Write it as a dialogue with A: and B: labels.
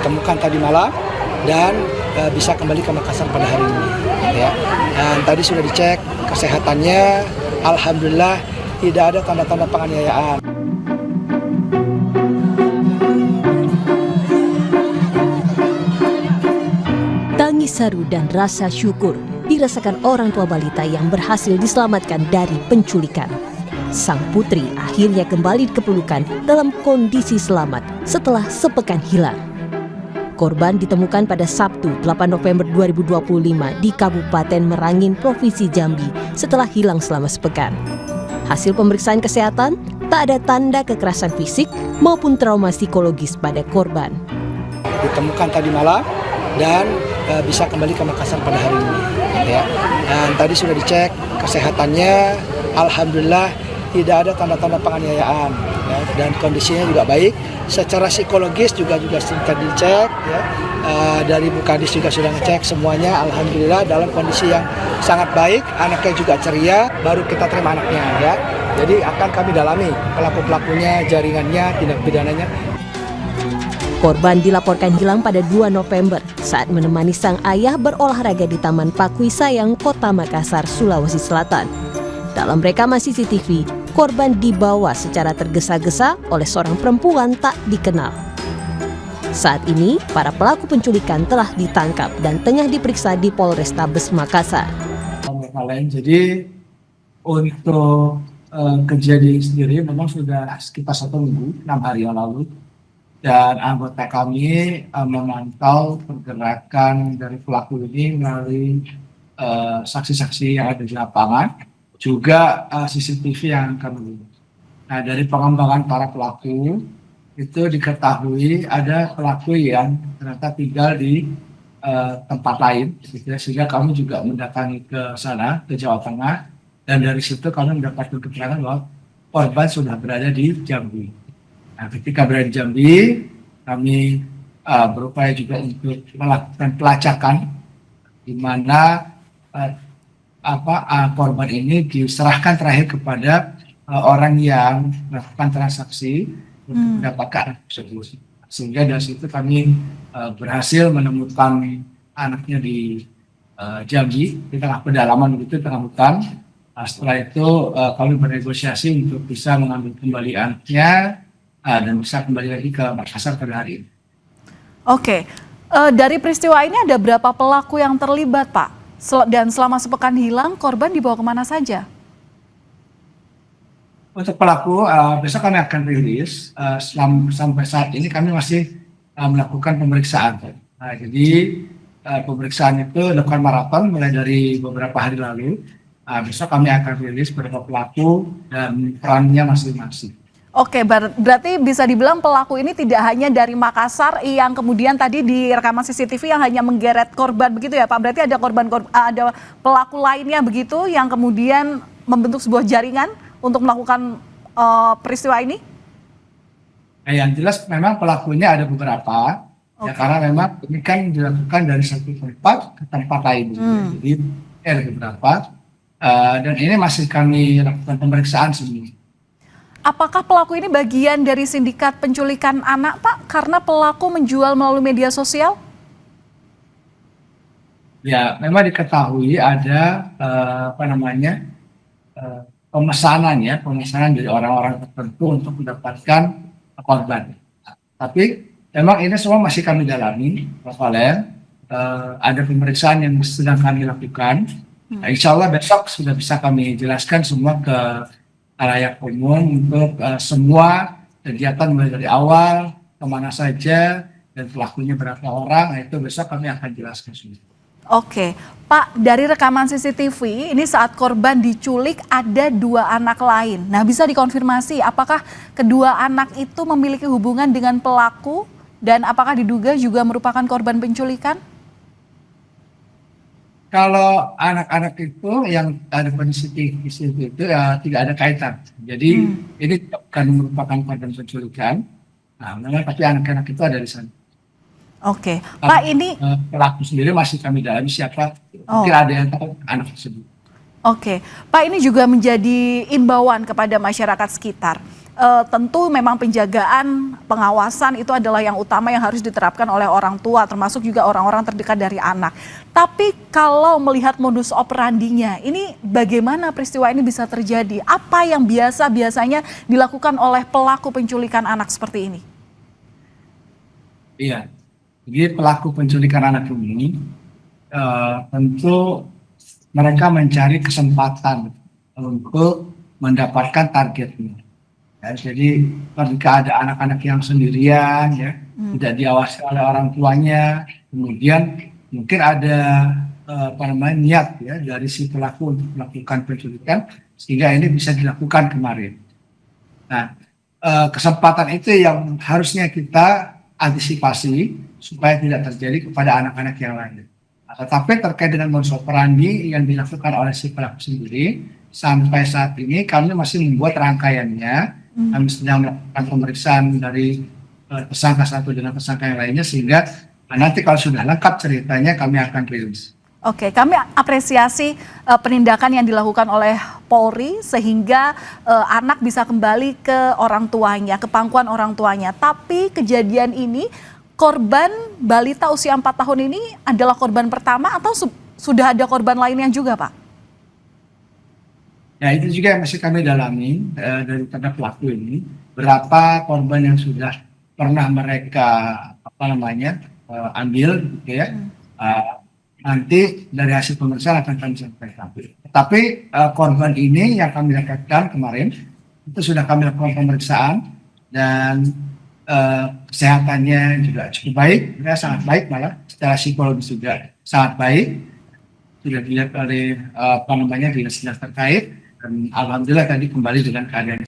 A: ditemukan tadi malam dan bisa kembali ke Makassar pada hari ini. Ya. Dan tadi sudah dicek kesehatannya, alhamdulillah tidak ada tanda-tanda penganiayaan.
B: Tangis haru dan rasa syukur dirasakan orang tua balita yang berhasil diselamatkan dari penculikan. Sang putri akhirnya kembali dikepelukan dalam kondisi selamat setelah sepekan hilang. Korban ditemukan pada Sabtu 8 November 2025 di Kabupaten Merangin, Provinsi Jambi setelah hilang selama sepekan. Hasil pemeriksaan kesehatan, tak ada tanda kekerasan fisik maupun trauma psikologis pada korban.
A: Ditemukan tadi malam dan bisa kembali ke Makassar pada hari ini. Ya. Dan tadi sudah dicek kesehatannya, alhamdulillah tidak ada tanda-tanda penganiayaan, ya, dan kondisinya juga baik. Secara psikologis juga sudah dicek, ya. Dari Bu Kadis juga sudah ngecek semuanya, alhamdulillah dalam kondisi yang sangat baik. Anaknya juga ceria, baru kita terima anaknya, ya. Jadi akan kami dalami pelaku-pelakunya, jaringannya, tindak pidananya.
B: Korban dilaporkan hilang pada 2 November saat menemani sang ayah berolahraga di Taman Pakui Sayang, Kota Makassar, Sulawesi Selatan. Dalam rekaman CCTV, korban dibawa secara tergesa-gesa oleh seorang perempuan tak dikenal. Saat ini, para pelaku penculikan telah ditangkap dan tengah diperiksa di Polrestabes Makassar.
C: Jadi untuk kejadian sendiri memang sudah sekitar 1 minggu, 6 hari yang lalu. Dan anggota kami memantau pergerakan dari pelaku ini melalui saksi-saksi yang ada di lapangan, juga CCTV yang kami lihat. Nah, dari pengembangan para pelaku itu diketahui ada pelaku yang ternyata tinggal di tempat lain, gitu ya, sehingga kami juga mendatangi ke sana, ke Jawa Tengah, dan dari situ kami mendapatkan keterangan bahwa korban sudah berada di Jambi. Nah, ketika berada di Jambi, kami berupaya juga untuk melakukan pelacakan, di mana korban ini diserahkan terakhir kepada orang yang melakukan transaksi untuk mendapatkan anak tersebut. Sehingga dari situ kami berhasil menemukan anaknya di Jambi, di tengah pedalaman begitu, tengah hutan. Setelah itu kami bernegosiasi untuk bisa mengambil kembali anaknya dan bisa kembali lagi ke Makassar pada hari ini.
D: Oke, dari peristiwa ini ada berapa pelaku yang terlibat, Pak? Dan selama sepekan hilang, korban dibawa kemana saja?
C: Untuk pelaku, besok kami akan rilis. Sampai saat ini kami masih melakukan pemeriksaan. Nah, jadi pemeriksaan itu dilakukan maraton mulai dari beberapa hari lalu. Besok kami akan rilis beberapa pelaku dan perannya masing-masing.
D: Oke, berarti bisa dibilang pelaku ini tidak hanya dari Makassar yang kemudian tadi di rekaman CCTV yang hanya menggeret korban begitu ya Pak? Berarti ada ada pelaku lainnya begitu yang kemudian membentuk sebuah jaringan untuk melakukan peristiwa ini?
C: Nah, yang jelas memang pelakunya ada beberapa, ya, karena memang ini kan dilakukan dari satu tempat ke tempat lain. Jadi ada beberapa, dan ini masih kami lakukan pemeriksaan semua.
D: Apakah pelaku ini bagian dari sindikat penculikan anak, Pak? Karena pelaku menjual melalui media sosial?
C: Ya, memang diketahui ada pemesanan dari orang-orang tertentu untuk mendapatkan korban. Tapi memang ini semua masih kami dalami, Pak Valen. Ada pemeriksaan yang sedang kami lakukan. Nah, insya Allah besok sudah bisa kami jelaskan semua ke halayak umum untuk semua kegiatan mulai dari awal, kemana saja, dan pelakunya berapa orang. Nah, itu besok kami akan jelaskan semua.
D: Oke, Pak, dari rekaman CCTV ini saat korban diculik ada 2 anak lain. Nah, bisa dikonfirmasi apakah kedua anak itu memiliki hubungan dengan pelaku dan apakah diduga juga merupakan korban penculikan?
C: Kalau anak-anak itu yang ada kondisi itu ya tidak ada kaitan. Jadi ini bukan merupakan korban penculikan. Nah, memang tapi anak-anak itu ada di sana.
D: Oke, Pak, ini
C: pelaku sendiri masih kami dalami siapa. Mungkin ada yang tahu anak tersebut.
D: Oke, Pak, ini juga menjadi imbauan kepada masyarakat sekitar. tentu memang penjagaan, pengawasan itu adalah yang utama yang harus diterapkan oleh orang tua, termasuk juga orang-orang terdekat dari anak. Tapi kalau melihat modus operandinya, ini bagaimana peristiwa ini bisa terjadi? Apa yang biasanya dilakukan oleh pelaku penculikan anak seperti ini?
C: Iya, jadi pelaku penculikan anak ini tentu mereka mencari kesempatan untuk mendapatkan targetnya. Ya, jadi ketika ada anak-anak yang sendirian, ya, tidak diawasi oleh orang tuanya, kemudian mungkin ada niat ya dari si pelaku untuk melakukan penculikan, sehingga ini bisa dilakukan kemarin. Nah, kesempatan itu yang harusnya kita antisipasi supaya tidak terjadi kepada anak-anak yang lain. Tetapi terkait dengan modus operandi yang dilakukan oleh si pelaku sendiri, sampai saat ini kami masih membuat rangkaiannya. Kami sedang melakukan pemeriksaan dari tersangka satu dengan tersangka yang lainnya, sehingga nanti kalau sudah lengkap ceritanya kami akan rilis.
D: Oke, kami apresiasi penindakan yang dilakukan oleh Polri sehingga anak bisa kembali ke orang tuanya, ke pangkuan orang tuanya. Tapi kejadian ini, korban balita usia 4 tahun ini adalah korban pertama atau sudah ada korban lainnya juga, Pak?
C: Ya, itu juga yang masih kami dalami dari pelaku ini. Berapa korban yang sudah pernah mereka ambil, gitu ya. Nanti dari hasil pemeriksaan akan kami sampaikan. Tapi korban ini yang kami dapatkan kemarin itu sudah kami lakukan pemeriksaan dan kesehatannya juga cukup baik, ya, sangat baik, malah secara psikologis juga sangat baik. Sudah dilihat oleh dinas terkait. Dan alhamdulillah tadi kembali dengan keadaan